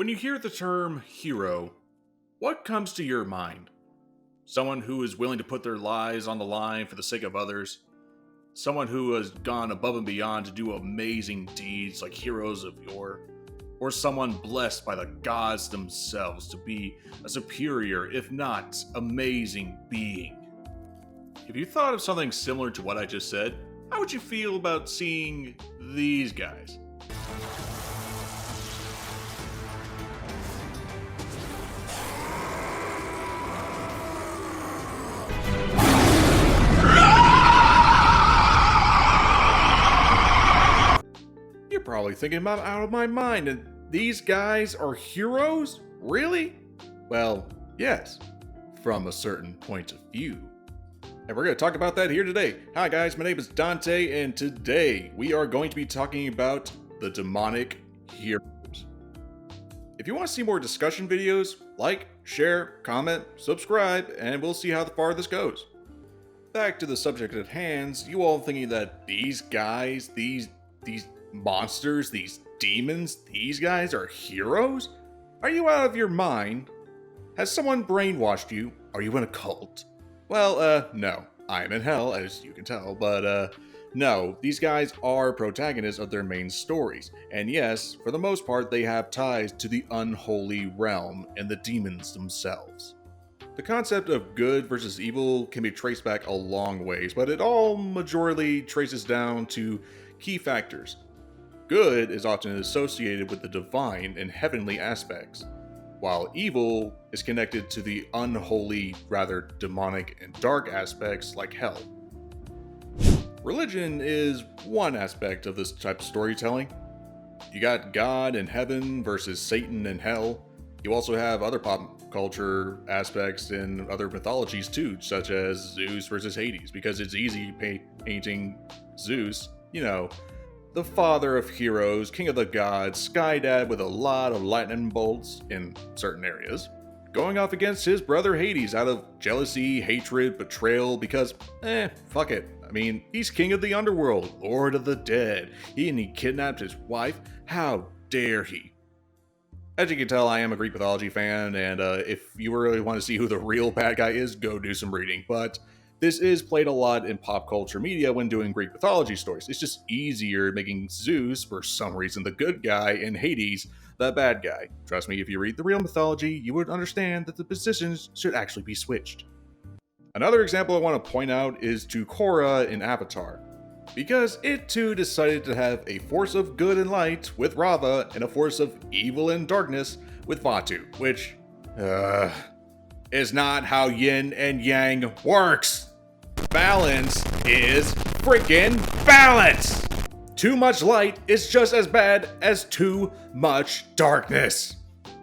When you hear the term hero, what comes to your mind? Someone who is willing to put their lives on the line for the sake of others? Someone who has gone above and beyond to do amazing deeds like heroes of yore? Or someone blessed by the gods themselves to be a superior, if not amazing, being? If you thought of something similar to what I just said, how would you feel about seeing these guys? You're probably thinking I'm out of my mind, and these guys are heroes? Really? Well, yes, from a certain point of view. And we're going to talk about that here today. Hi guys, my name is Dante, and today we are going to be talking about the demonic heroes. If you want to see more discussion videos, like, share, comment, subscribe, and we'll see how far this goes. Back to the subject at hand, you all thinking that these guys, these monsters, these demons, these guys are heroes? Are you out of your mind? Has someone brainwashed you? Are you in a cult? Well, no. I am in hell, as you can tell, but, no. These guys are protagonists of their main stories. And yes, for the most part, they have ties to the unholy realm and the demons themselves. The concept of good versus evil can be traced back a long ways, but it all majorly traces down to key factors. Good is often associated with the divine and heavenly aspects, while evil is connected to the unholy, rather demonic and dark aspects like hell. Religion is one aspect of this type of storytelling. You got God and heaven versus Satan and hell. You also have other pop culture aspects in other mythologies too, such as Zeus versus Hades, because it's easy painting Zeus, the father of heroes, king of the gods, sky dad with a lot of lightning bolts in certain areas, going off against his brother Hades out of jealousy, hatred, betrayal, because, fuck it. I mean, he's king of the underworld, lord of the dead. He kidnapped his wife. How dare he? As you can tell, I am a Greek mythology fan, and if you really want to see who the real bad guy is, go do some reading, but this is played a lot in pop culture media when doing Greek mythology stories. It's just easier making Zeus, for some reason, the good guy, and Hades, the bad guy. Trust me, if you read the real mythology, you would understand that the positions should actually be switched. Another example I want to point out is to Korra in Avatar, because it too decided to have a force of good and light with Rava and a force of evil and darkness with Vatu, which, is not how yin and yang works. Balance is freaking balance! Too much light is just as bad as too much darkness.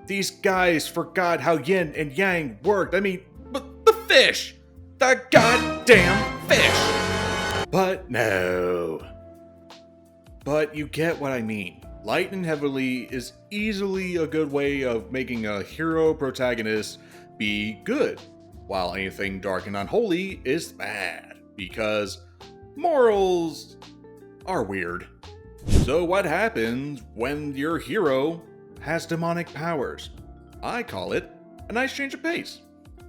These guys forgot how yin and yang worked. I mean, the fish! The goddamn fish! But no. But you get what I mean. Light and heavenly is easily a good way of making a hero protagonist be good, while anything dark and unholy is bad, because morals are weird. So what happens when your hero has demonic powers? I call it a nice change of pace.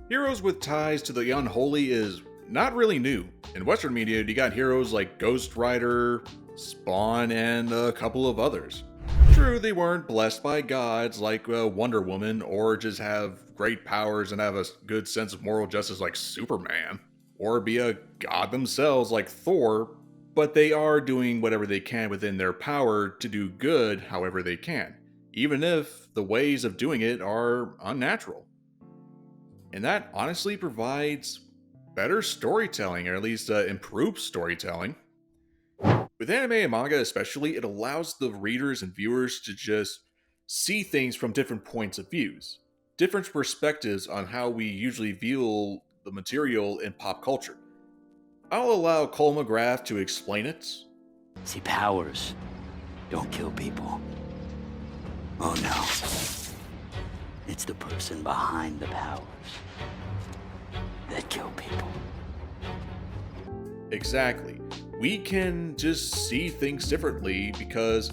Heroes with ties to the unholy is not really new. In Western media, you got heroes like Ghost Rider, Spawn, and a couple of others. True, they weren't blessed by gods like Wonder Woman, or just have great powers and have a good sense of moral justice like Superman, or be a god themselves like Thor, but they are doing whatever they can within their power to do good however they can, even if the ways of doing it are unnatural. And that honestly provides better storytelling, or at least improved storytelling. With anime and manga especially, it allows the readers and viewers to just see things from different points of views, different perspectives on how we usually view the material in pop culture. I'll allow Cole McGrath to explain it. See, powers don't kill people. Oh no. It's the person behind the powers that kill people. Exactly. We can just see things differently because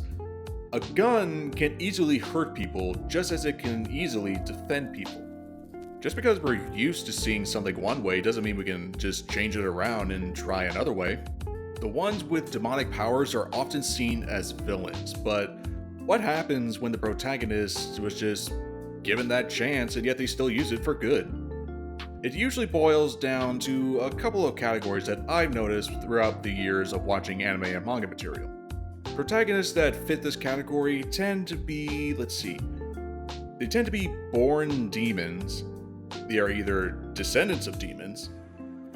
A gun can easily hurt people just as it can easily defend people. Just because we're used to seeing something one way doesn't mean we can just change it around and try another way. The ones with demonic powers are often seen as villains, but what happens when the protagonist was just given that chance and yet they still use it for good? It usually boils down to a couple of categories that I've noticed throughout the years of watching anime and manga material. Protagonists that fit this category tend to be, they tend to be born demons. They are either descendants of demons,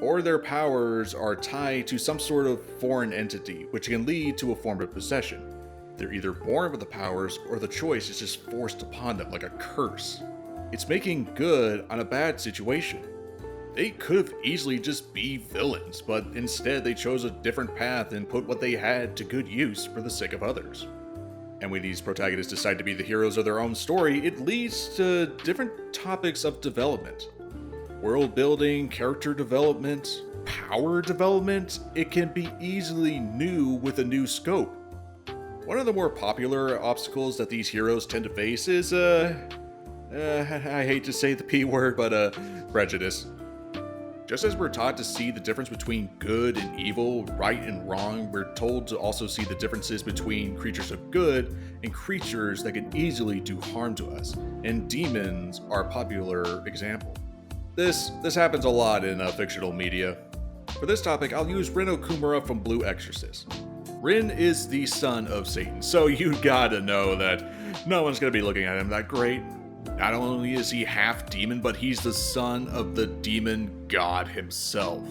or their powers are tied to some sort of foreign entity, which can lead to a form of possession. They're either born with the powers, or the choice is just forced upon them like a curse. It's making good on a bad situation. They could have easily just be villains, but instead they chose a different path and put what they had to good use for the sake of others. And when these protagonists decide to be the heroes of their own story, it leads to different topics of development. World building, character development, power development. It can be easily new with a new scope. One of the more popular obstacles that these heroes tend to face is, I hate to say the P word, but prejudice. Just as we're taught to see the difference between good and evil, right and wrong, we're told to also see the differences between creatures of good and creatures that can easily do harm to us, and demons are a popular example. This happens a lot in fictional media. For this topic, I'll use Rin Okumura from Blue Exorcist. Rin is the son of Satan, so you gotta know that no one's gonna be looking at him that great. Not only is he half demon, but he's the son of the demon god himself.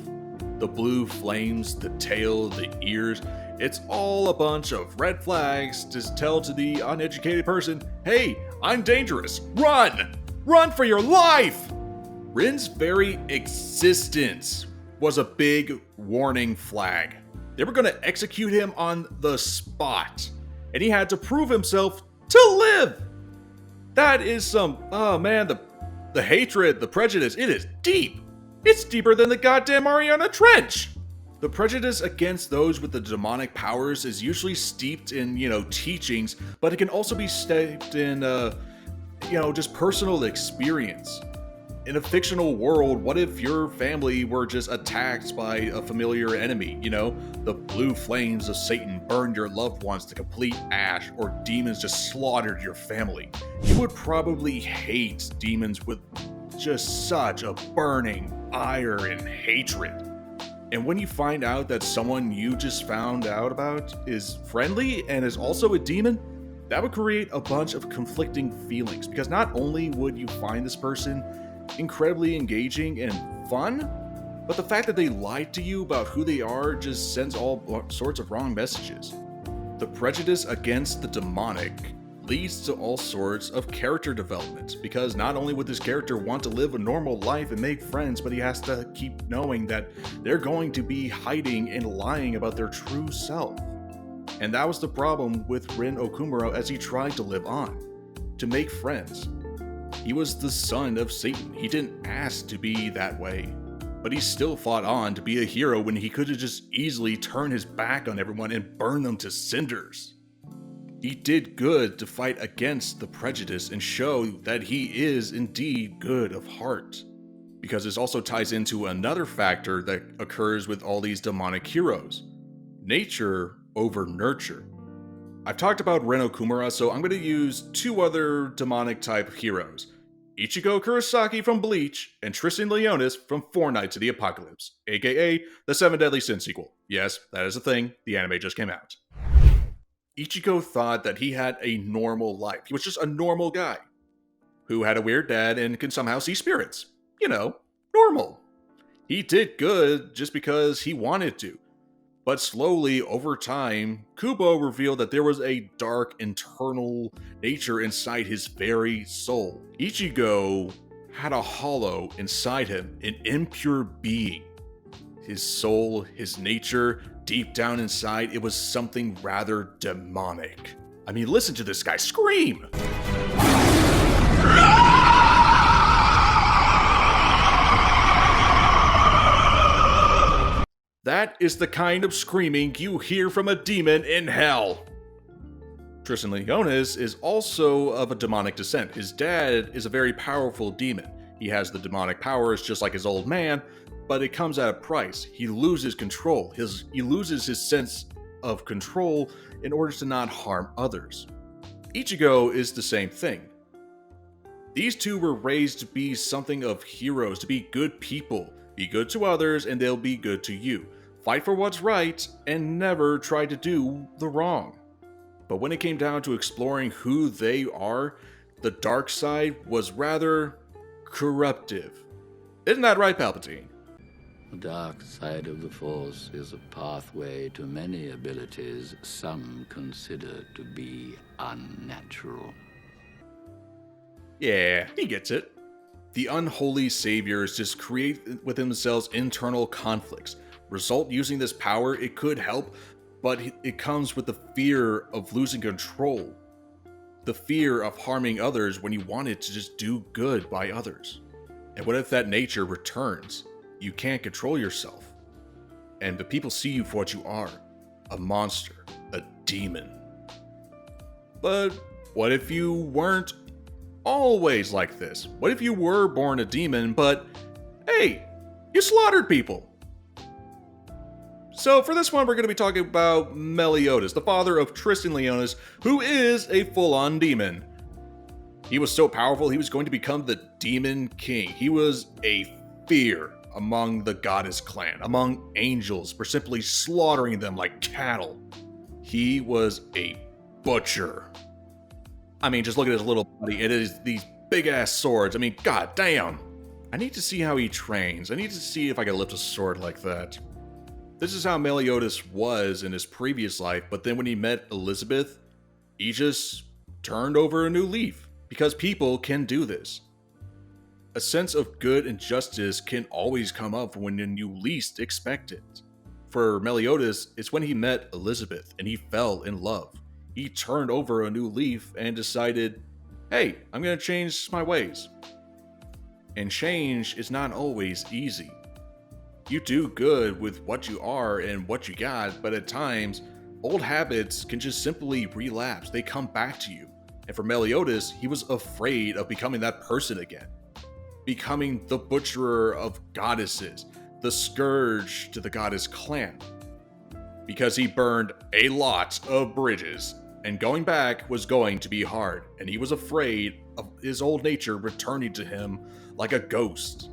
The blue flames, the tail, the ears, it's all a bunch of red flags to tell to the uneducated person, hey, I'm dangerous, run! Run for your life! Rin's very existence was a big warning flag. They were gonna execute him on the spot, and he had to prove himself to live! That is some, oh man, the hatred, the prejudice, it is deep. It's deeper than the goddamn Mariana Trench. The prejudice against those with the demonic powers is usually steeped in, teachings, but it can also be steeped in, just personal experience. In a fictional world, what if your family were just attacked by a familiar enemy? The blue flames of Satan burned your loved ones to complete ash, or demons just slaughtered your family. You would probably hate demons with just such a burning ire and hatred. And when you find out that someone you just found out about is friendly and is also a demon, that would create a bunch of conflicting feelings, because not only would you find this person incredibly engaging and fun, but the fact that they lied to you about who they are just sends all sorts of wrong messages. The prejudice against the demonic leads to all sorts of character development, because not only would this character want to live a normal life and make friends, but he has to keep knowing that they're going to be hiding and lying about their true self. And that was the problem with Rin Okumura as he tried to live on, to make friends. He was the son of Satan. He didn't ask to be that way, but he still fought on to be a hero when he could have just easily turned his back on everyone and burned them to cinders. He did good to fight against the prejudice and show that he is indeed good of heart, because this also ties into another factor that occurs with all these demonic heroes: nature over nurture. I've talked about Rin Okumura, so I'm going to use two other demonic type heroes: Ichigo Kurosaki from Bleach and Tristan Leonis from Four Knights of the Apocalypse, aka the Seven Deadly Sins sequel. Yes, that is a thing, the anime just came out. Ichigo thought that he had a normal life. He was just a normal guy who had a weird dad and can somehow see spirits. Normal. He did good just because he wanted to. But slowly, over time, Kubo revealed that there was a dark internal nature inside his very soul. Ichigo had a hollow inside him, an impure being. His soul, his nature, deep down inside, it was something rather demonic. I mean, listen to this guy scream! That is the kind of screaming you hear from a demon in hell. Tristan Leonis is also of a demonic descent. His dad is a very powerful demon. He has the demonic powers just like his old man, but it comes at a price. He loses control. He loses his sense of control in order to not harm others. Ichigo is the same thing. These two were raised to be something of heroes, to be good people. Be good to others and they'll be good to you. Fight for what's right and never try to do the wrong. But when it came down to exploring who they are, the dark side was rather corruptive. Isn't that right, Palpatine? The dark side of the Force is a pathway to many abilities some consider to be unnatural. Yeah, he gets it. The unholy saviors just create within themselves internal conflicts. Result using this power, it could help, but it comes with the fear of losing control. The fear of harming others when you wanted to just do good by others. And what if that nature returns? You can't control yourself. And the people see you for what you are. A monster. A demon. But what if you weren't always like this? What if you were born a demon, but hey, you slaughtered people? So for this one, we're going to be talking about Meliodas, the father of Tristan Leonis, who is a full-on demon. He was so powerful, he was going to become the Demon King. He was a fear among the goddess clan, among angels, for simply slaughtering them like cattle. He was a butcher. I mean, just look at his little body. It is these big-ass swords. I mean, god damn. I need to see how he trains. I need to see if I can lift a sword like that. This is how Meliodas was in his previous life, but then when he met Elizabeth, he just turned over a new leaf, because people can do this. A sense of good and justice can always come up when you least expect it. For Meliodas, it's when he met Elizabeth and he fell in love. He turned over a new leaf and decided, hey, I'm going to change my ways. And change is not always easy. You do good with what you are and what you got, but at times, old habits can just simply relapse. They come back to you. And for Meliodas, he was afraid of becoming that person again. Becoming the butcherer of goddesses, the scourge to the goddess clan. Because he burned a lot of bridges, and going back was going to be hard, and he was afraid of his old nature returning to him like a ghost.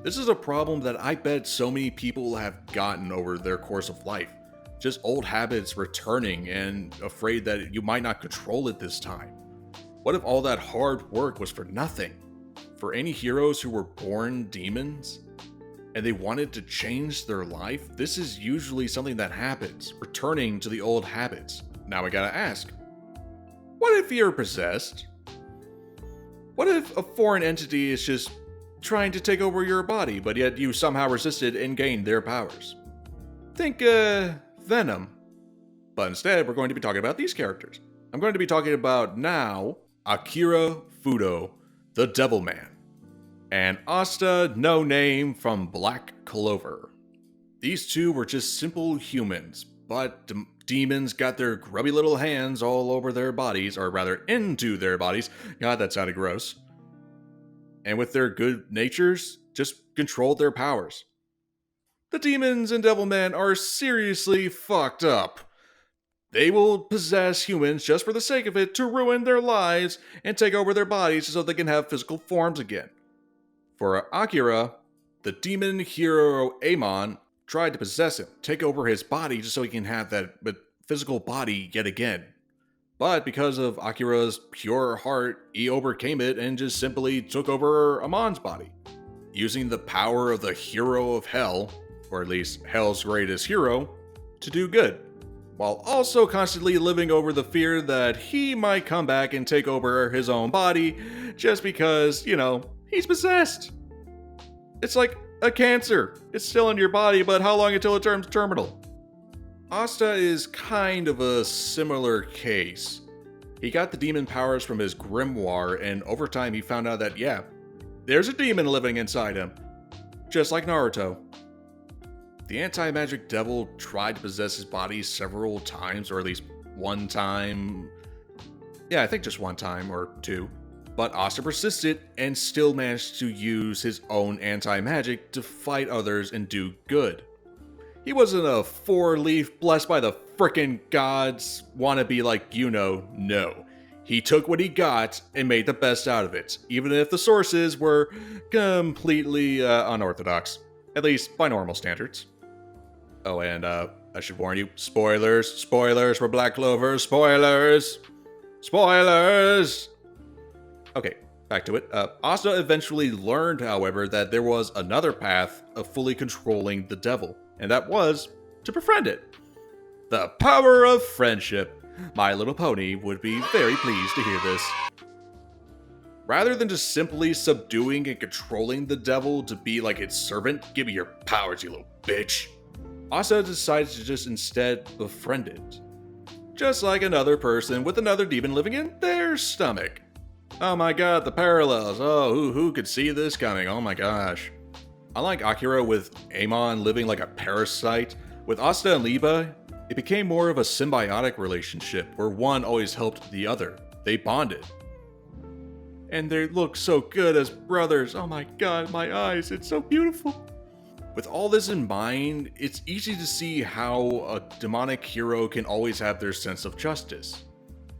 This is a problem that I bet so many people have gotten over their course of life. Just old habits returning and afraid that you might not control it this time. What if all that hard work was for nothing? For any heroes who were born demons and they wanted to change their life, this is usually something that happens, returning to the old habits. Now I gotta ask, what if you're possessed? What if a foreign entity is just trying to take over your body, but yet you somehow resisted and gained their powers? Think, Venom. But instead, we're going to be talking about these characters. I'm going to be talking about now Akira Fudo, the Devil Man, and Asta No Name from Black Clover. These two were just simple humans, but demons got their grubby little hands all over their bodies, or rather into their bodies. God, that sounded gross. And with their good natures, just controlled their powers. The demons in Devilman are seriously fucked up. They will possess humans just for the sake of it to ruin their lives and take over their bodies so they can have physical forms again. For Akira, the demon hero Amon tried to possess him, take over his body just so he can have that physical body yet again. But because of Akira's pure heart, he overcame it and just simply took over Amon's body, using the power of the hero of hell, or at least hell's greatest hero, to do good, while also constantly living over the fear that he might come back and take over his own body just because, he's possessed. It's like a cancer. It's still in your body, but how long until it turns terminal? Asta is kind of a similar case. He got the demon powers from his grimoire, and over time he found out that, there's a demon living inside him. Just like Naruto. The anti-magic devil tried to possess his body several times, or at least one time, Yeah, I think just one time or two. But Asta persisted and still managed to use his own anti-magic to fight others and do good. He wasn't a four-leaf blessed by the frickin' gods wannabe like no. He took what he got and made the best out of it, even if the sources were completely unorthodox, at least by normal standards. Oh, and I should warn you, spoilers for Black Clover, spoilers! Okay, back to it. Asta eventually learned, however, that there was another path of fully controlling the devil, and that was to befriend it. The power of friendship. My Little Pony would be very pleased to hear this. Rather than just simply subduing and controlling the devil to be like its servant, give me your powers, you little bitch, Asta decided to just instead befriend it. Just like another person with another demon living in their stomach. Oh my god, the parallels. Oh, who could see this coming? Oh my gosh. Unlike Akira with Amon living like a parasite, with Asta and Liba, it became more of a symbiotic relationship where one always helped the other. They bonded. And they look so good as brothers. Oh my god, my eyes, it's so beautiful. With all this in mind, it's easy to see how a demonic hero can always have their sense of justice.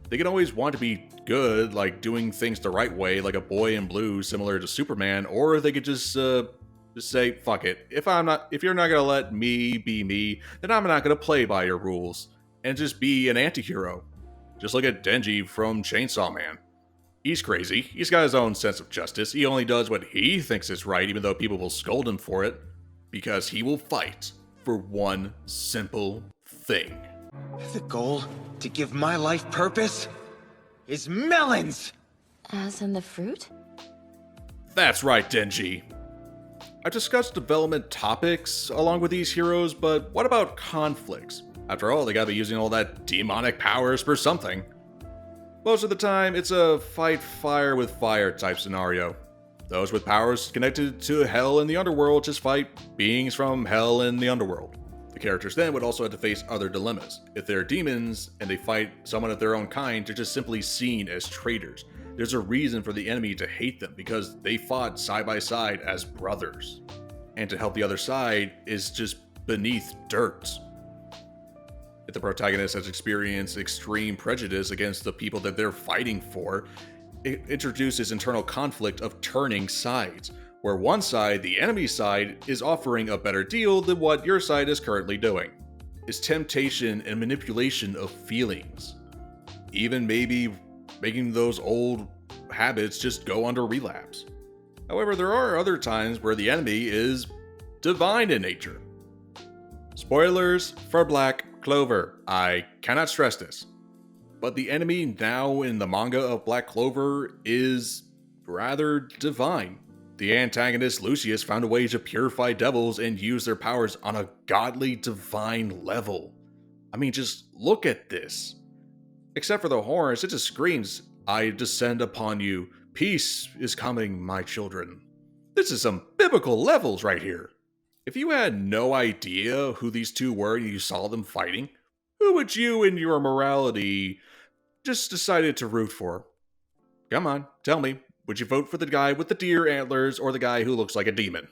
They can always want to be good, like doing things the right way, like a boy in blue similar to Superman, or they could just say, fuck it. If you're not gonna let me be me, then I'm not gonna play by your rules and just be an anti-hero. Just look at Denji from Chainsaw Man. He's crazy. He's got his own sense of justice. He only does what he thinks is right, even though people will scold him for it, because he will fight for one simple thing. The goal to give my life purpose is melons! As in the fruit? That's right, Denji. I've discussed development topics along with these heroes, but what about conflicts? After all, they gotta be using all that demonic powers for something. Most of the time, it's a fight fire with fire type scenario. Those with powers connected to hell and the underworld just fight beings from hell and the underworld. The characters then would also have to face other dilemmas. If they're demons and they fight someone of their own kind, they're just simply seen as traitors. There's a reason for the enemy to hate them because they fought side by side as brothers. And to help the other side is just beneath dirt. If the protagonist has experienced extreme prejudice against the people that they're fighting for, it introduces internal conflict of turning sides, where one side, the enemy side, is offering a better deal than what your side is currently doing. It's temptation and manipulation of feelings. Even maybe making those old habits just go under relapse. However, there are other times where the enemy is divine in nature. Spoilers for Black Clover. I cannot stress this. But the enemy now in the manga of Black Clover is rather divine. The antagonist Lucius found a way to purify devils and use their powers on a godly divine level. I mean, just look at this. Except for the horns, it just screams, "I descend upon you. Peace is coming, my children." This is some biblical levels right here. If you had no idea who these two were and you saw them fighting, who would you in your morality just decided to root for? Come on, tell me. Would you vote for the guy with the deer antlers or the guy who looks like a demon?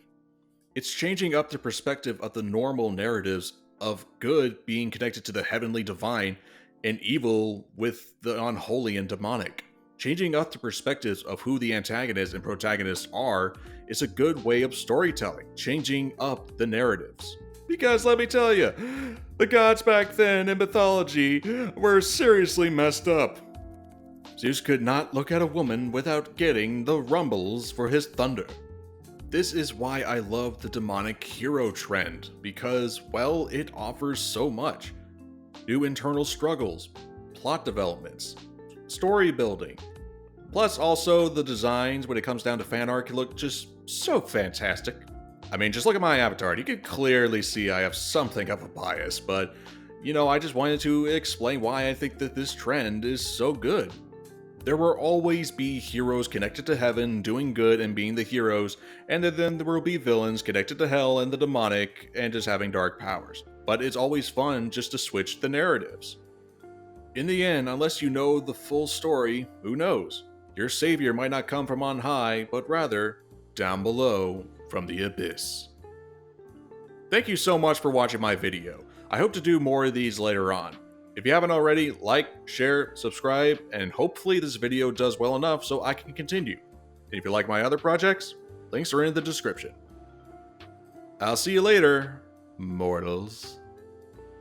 It's changing up the perspective of the normal narratives of good being connected to the heavenly divine and evil with the unholy and demonic. Changing up the perspectives of who the antagonists and protagonists are is a good way of storytelling, changing up the narratives. Because let me tell you, the gods back then in mythology were seriously messed up. Zeus could not look at a woman without getting the rumbles for his thunder. This is why I love the demonic hero trend, because, well, it offers so much. New internal struggles, plot developments, story building. Plus also the designs when it comes down to fan art can look just so fantastic. I mean, just look at my avatar. You can clearly see I have something of a bias, but, I just wanted to explain why I think that this trend is so good. There will always be heroes connected to heaven, doing good and being the heroes, and then there will be villains connected to hell and the demonic and just having dark powers. But it's always fun just to switch the narratives. In the end, unless you know the full story, who knows? Your savior might not come from on high, but rather down below from the abyss. Thank you so much for watching my video. I hope to do more of these later on. If you haven't already, like, share, subscribe, and hopefully this video does well enough so I can continue. And if you like my other projects, links are in the description. I'll see you later, mortals.